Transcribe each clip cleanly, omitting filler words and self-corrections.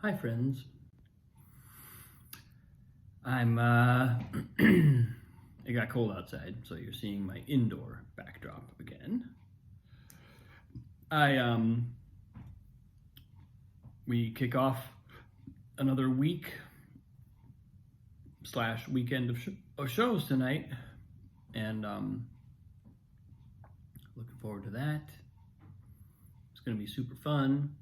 Hi friends. I'm it got cold outside, so you're seeing my indoor backdrop again. We kick off another week / weekend of shows tonight, and looking forward to that. It's gonna be super fun.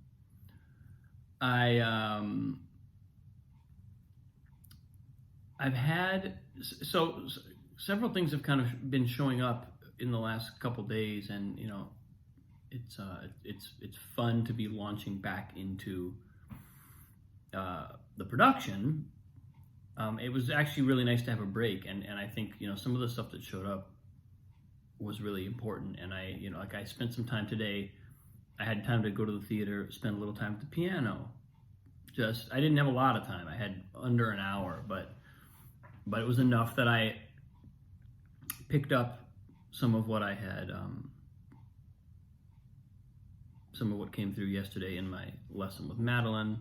I've had several things have kind of been showing up in the last couple days, and it's fun to be launching back into the production. It was actually really nice to have a break, and I think some of the stuff that showed up was really important. And I spent some time today. I had time to go to the theater, spend a little time at the piano. I didn't have a lot of time. I had under an hour, but it was enough that I picked up some of what I had, some of what came through yesterday in my lesson with Madeline,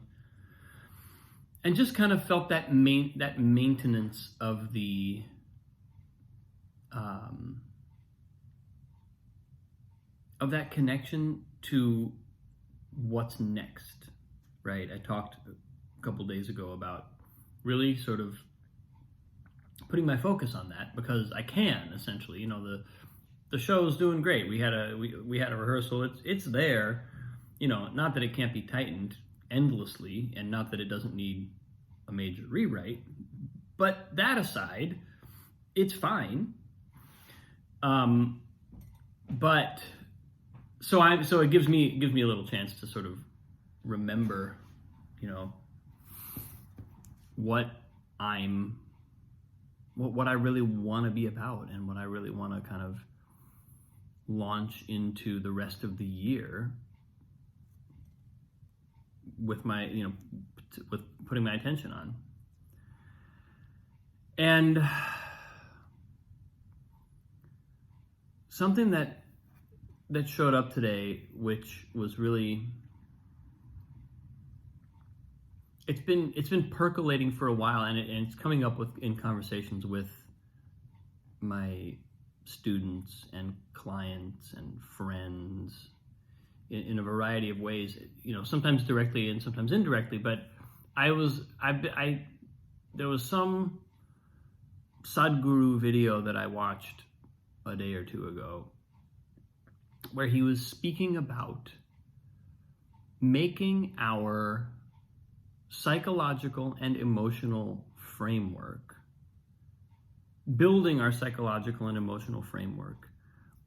and just kind of felt that maintenance of the of that connection to what's next, right? I talked a couple days ago about really sort of putting my focus on that, because I can essentially, the show's doing great. We had a rehearsal. It's there, not that it can't be tightened endlessly, and not that it doesn't need a major rewrite, but that aside, it's fine. But so it gives me a little chance to sort of remember, what I really want to be about, and what I really want to kind of launch into the rest of the year with my, with putting my attention on. And something that showed up today, which was really, it's been percolating for a while, and it's coming up in conversations with my students and clients and friends in a variety of ways, sometimes directly and sometimes indirectly. But there was some Sadhguru video that I watched a day or two ago, where he was speaking about making our psychological and emotional framework, building our psychological and emotional framework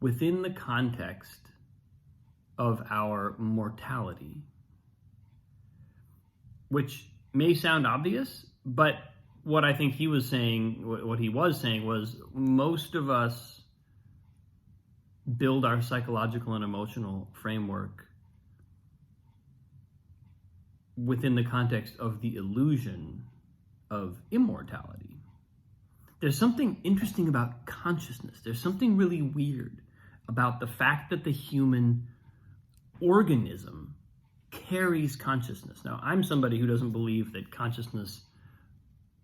within the context of our mortality, which may sound obvious, but what I think he was saying was most of us build our psychological and emotional framework within the context of the illusion of immortality. There's something interesting about consciousness. There's something really weird about the fact that the human organism carries consciousness. Now, I'm somebody who doesn't believe that consciousness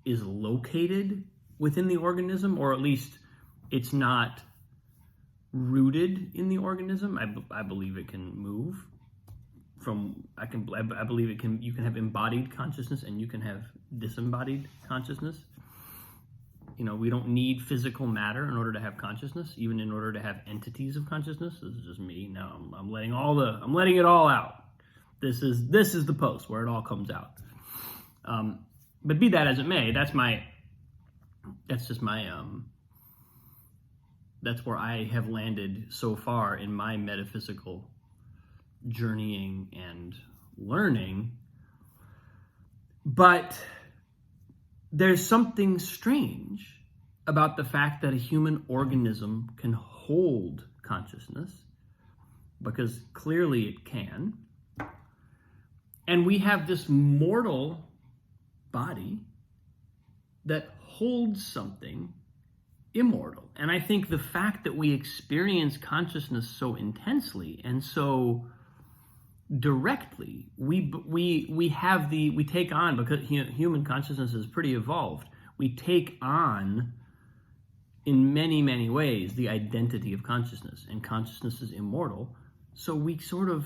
is located within the organism, or at least it's not rooted in the organism. I believe it can move. I believe it can. You can have embodied consciousness, and you can have disembodied consciousness. We don't need physical matter in order to have consciousness, even in order to have entities of consciousness. This is just me. Now I'm letting it all out. This is the post where it all comes out. But be that as it may, that's where I have landed so far in my metaphysical journeying and learning. But there's something strange about the fact that a human organism can hold consciousness, because clearly it can. And we have this mortal body that holds something immortal. And I think the fact that we experience consciousness so intensely and so directly. We take on, because human consciousness is pretty evolved. We take on, in many, many ways, the identity of consciousness, and consciousness is immortal. So we sort of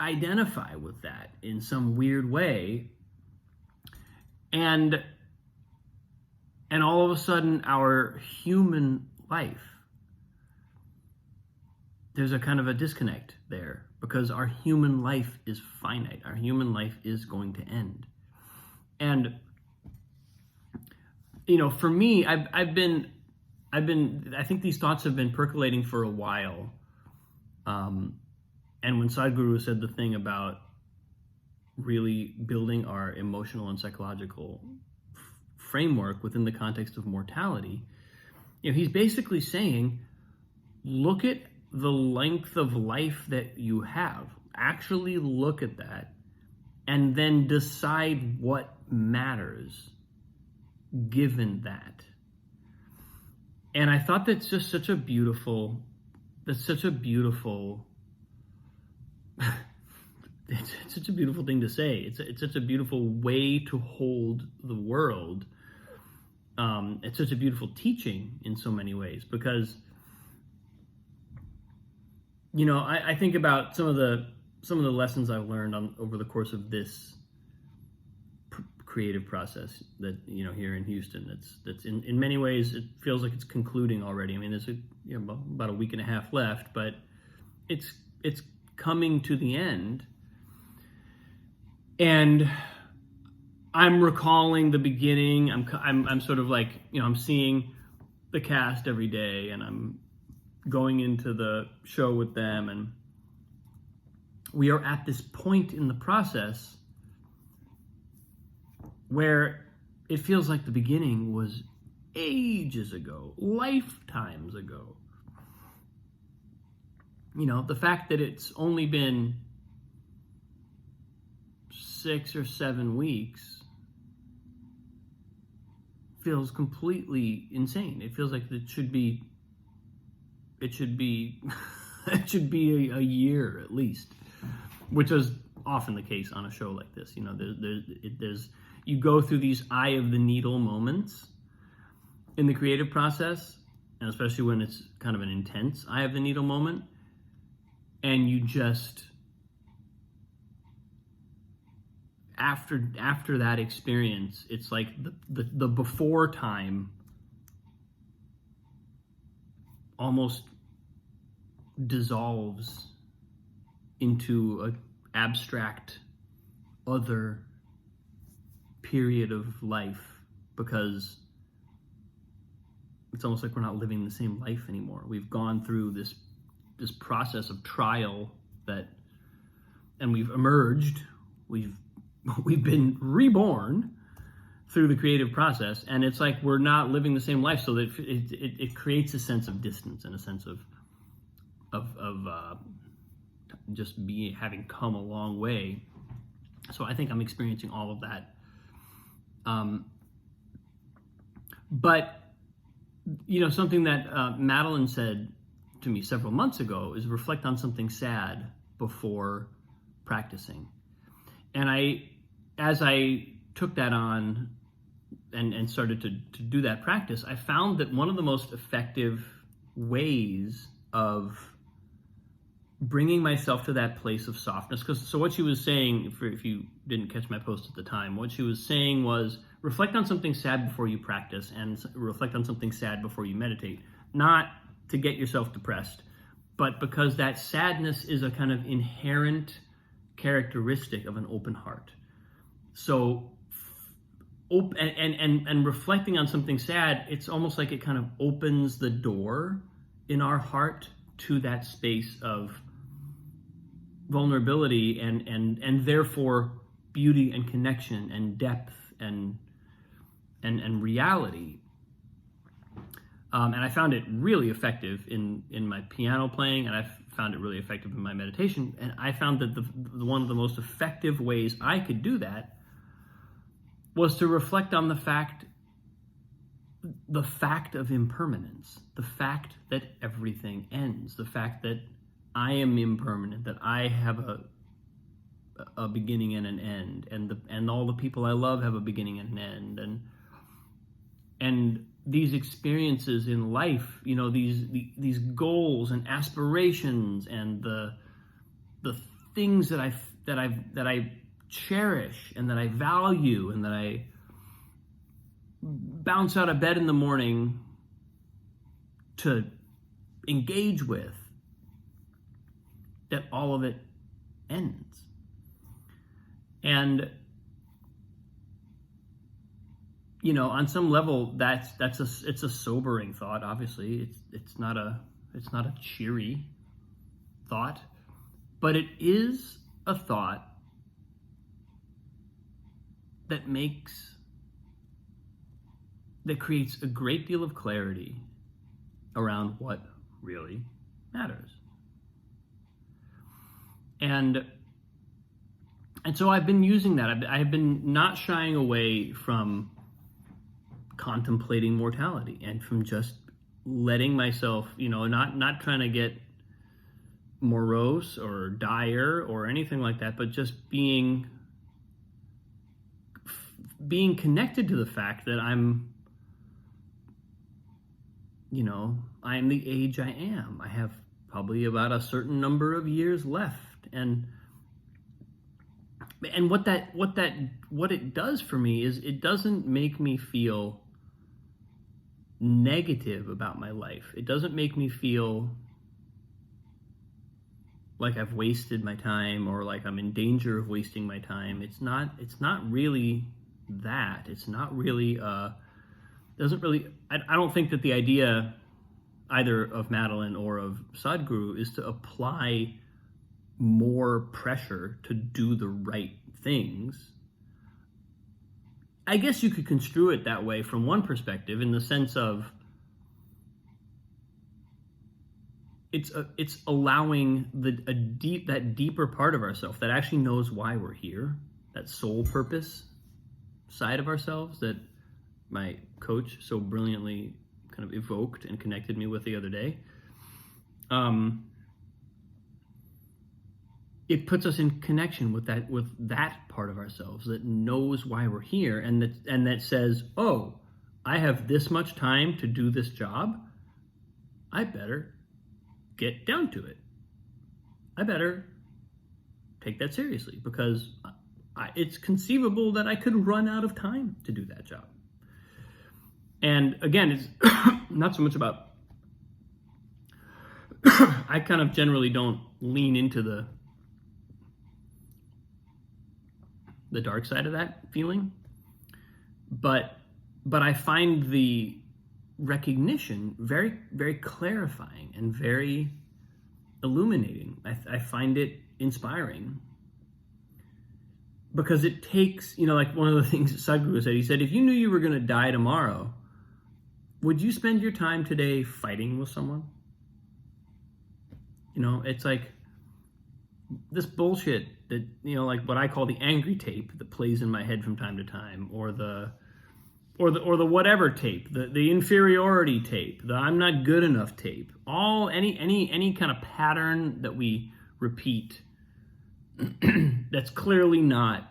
identify with that in some weird way, and all of a sudden our human life, there's a kind of a disconnect there, because our human life is finite. Our human life is going to end. And for me, I think these thoughts have been percolating for a while. And when Sadhguru said the thing about really building our emotional and psychological framework within the context of mortality, he's basically saying, look at the length of life that you have. Actually look at that, and then decide what matters given that. And I thought that's just such a beautiful it's such a beautiful thing to say. It's such a beautiful way to hold the world. It's such a beautiful teaching in so many ways, because I think about some of the lessons I've learned over the course of this creative process that here in Houston. That's in many ways, it feels like it's concluding already. I mean, there's about a week and a half left, but it's coming to the end. And I'm recalling the beginning. I'm sort of like, I'm seeing the cast every day, and I'm going into the show with them, and we are at this point in the process where it feels like the beginning was ages ago, lifetimes ago. The fact that it's only been 6 or 7 weeks feels completely insane. It feels like it should be it should be a year at least, which is often the case on a show like this. There's you go through these eye of the needle moments in the creative process, and especially when it's kind of an intense eye of the needle moment, and you just after that experience, it's like the before time almost dissolves into an abstract other period of life, because it's almost like we're not living the same life anymore. We've gone through this process of trial and we've emerged. We've been reborn through the creative process, and it's like we're not living the same life, so that it creates a sense of distance and a sense of just having come a long way. So I think I'm experiencing all of that. But something that Madeline said to me several months ago is reflect on something sad before practicing. And as I took that on and started to do that practice, I found that one of the most effective ways of bringing myself to that place of softness, so what she was saying, if you didn't catch my post at the time, what she was saying was reflect on something sad before you practice, and reflect on something sad before you meditate. Not to get yourself depressed, but because that sadness is a kind of inherent characteristic of an open heart. So and reflecting on something sad, it's almost like it kind of opens the door in our heart to that space of vulnerability and therefore beauty and connection and depth and reality. And I found it really effective in my piano playing, and I found it really effective in my meditation. And I found that one of the most effective ways I could do that was to reflect on the fact of impermanence, the fact that everything ends, the fact that I am impermanent, that I have a beginning and an end, and all the people I love have a beginning and an end, and these experiences in life, these goals and aspirations and the things that I cherish and that I value and that I bounce out of bed in the morning to engage with, that all of it ends. And on some level, it's a sobering thought. Obviously, it's not a cheery thought, but it is a thought that creates a great deal of clarity around what really matters. And so I've been using that. I have been not shying away from contemplating mortality and from just letting myself, not trying to get morose or dire or anything like that, but just being connected to the fact that I'm the age I am. I have probably about a certain number of years left. And what it does for me is it doesn't make me feel negative about my life. It doesn't make me feel like I've wasted my time or like I'm in danger of wasting my time. It's not really that. It's not really I don't think that the idea either of Madeline or of Sadhguru is to apply more pressure to do the right things. I guess you could construe it that way from one perspective, in the sense of it's allowing that deeper part of ourselves that actually knows why we're here, that soul purpose side of ourselves that my coach so brilliantly kind of evoked and connected me with the other day. It puts us in connection with that part of ourselves that knows why we're here, and that says, oh, I have this much time to do this job. I better get down to it. I better take that seriously, because it's conceivable that I could run out of time to do that job. And again, it's not so much about, I kind of generally don't lean into the dark side of that feeling, but I find the recognition very, very clarifying and very illuminating. I find it inspiring, because it takes, like one of the things that Sadhguru said, he said, if you knew you were going to die tomorrow, would you spend your time today fighting with someone? It's like this bullshit that, like what I call the angry tape that plays in my head from time to time, or the whatever tape, the inferiority tape, the I'm not good enough tape, any kind of pattern that we repeat that's clearly not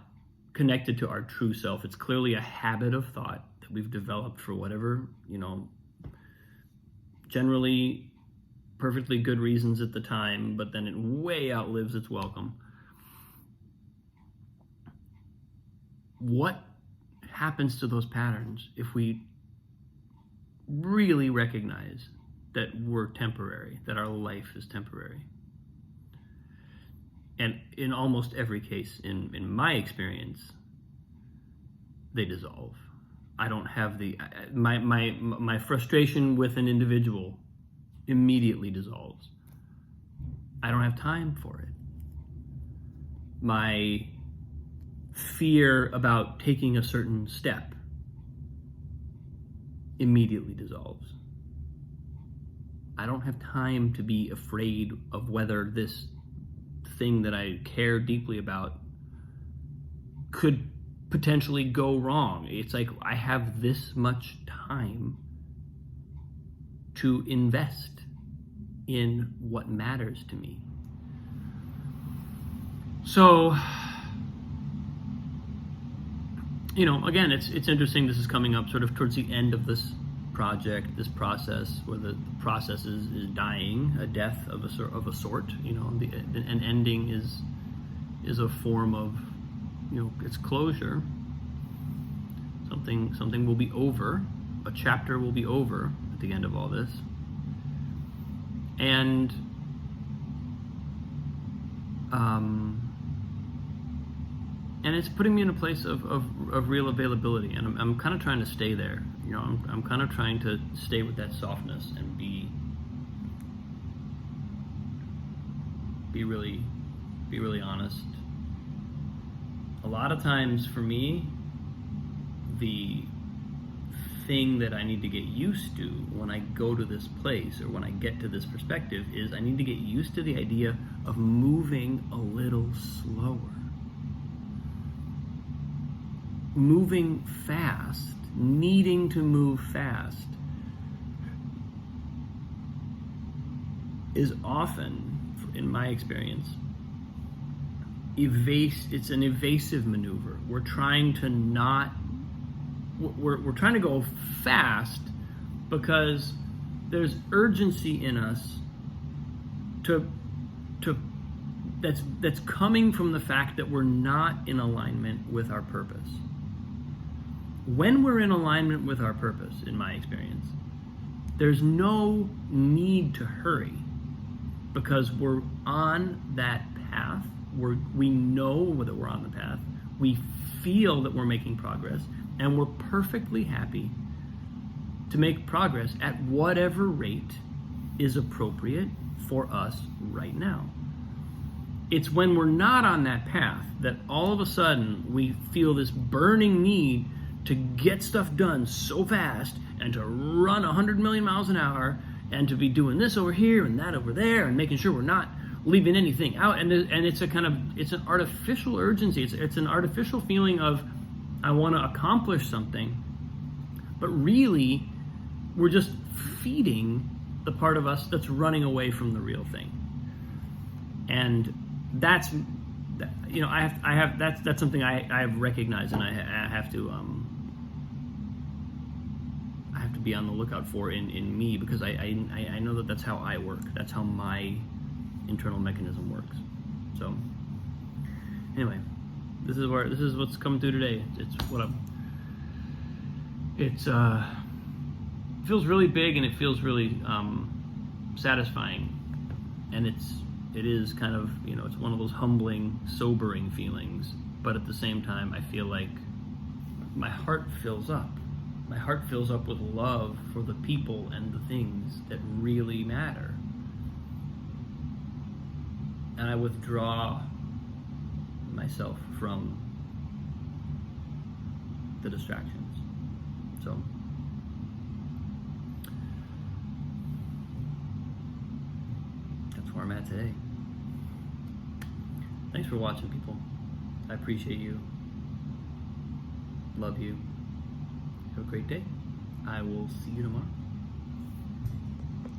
connected to our true self. It's clearly a habit of thought that we've developed for whatever, generally perfectly good reasons at the time, but then it way outlives its welcome. What happens to those patterns if we really recognize that we're temporary, that our life is temporary? And in almost every case, in my experience, they dissolve. I don't have my frustration with an individual immediately dissolves. I don't have time for it. My fear about taking a certain step immediately dissolves. I don't have time to be afraid of whether this thing that I care deeply about could potentially go wrong. It's like I have this much time to invest in what matters to me. So, again, it's interesting. This is coming up sort of towards the end of this project, this process, where the process is dying, a death of a sort. An ending is a form of, it's closure. Something will be over. A chapter will be over at the end of all this. And it's putting me in a place of real availability, and I'm kind of trying to stay there. I'm kind of trying to stay with that softness and be really honest. A lot of times for me, the thing that I need to get used to when I go to this place or when I get to this perspective is I need to get used to the idea of moving a little slower. Moving fast, needing to move fast, is often, in my experience, it's an evasive maneuver. We're trying to go fast because there's urgency in us that's coming from the fact that we're not in alignment with our purpose. When we're in alignment with our purpose, in my experience, there's no need to hurry because we're on that path. We know that we're on the path. We feel that we're making progress, and we're perfectly happy to make progress at whatever rate is appropriate for us right now. It's when we're not on that path that all of a sudden we feel this burning need to get stuff done so fast and to run 100 million miles an hour and to be doing this over here and that over there and making sure we're not leaving anything out. And it's an artificial urgency. It's an artificial feeling of, I want to accomplish something, but really we're just feeding the part of us that's running away from the real thing. And that's something I have recognized, and I have to be on the lookout for in me, because I know that that's how I work. That's how my internal mechanism works. So anyway, this is what's coming through today. It feels really big, and it feels really satisfying, and it is kind of, it's one of those humbling, sobering feelings, but at the same time I feel like my heart fills up. My heart fills up with love for the people and the things that really matter. And I withdraw myself from the distractions. So that's where I'm at today. Thanks for watching, people. I appreciate you. Love you. Have a great day. I will see you tomorrow.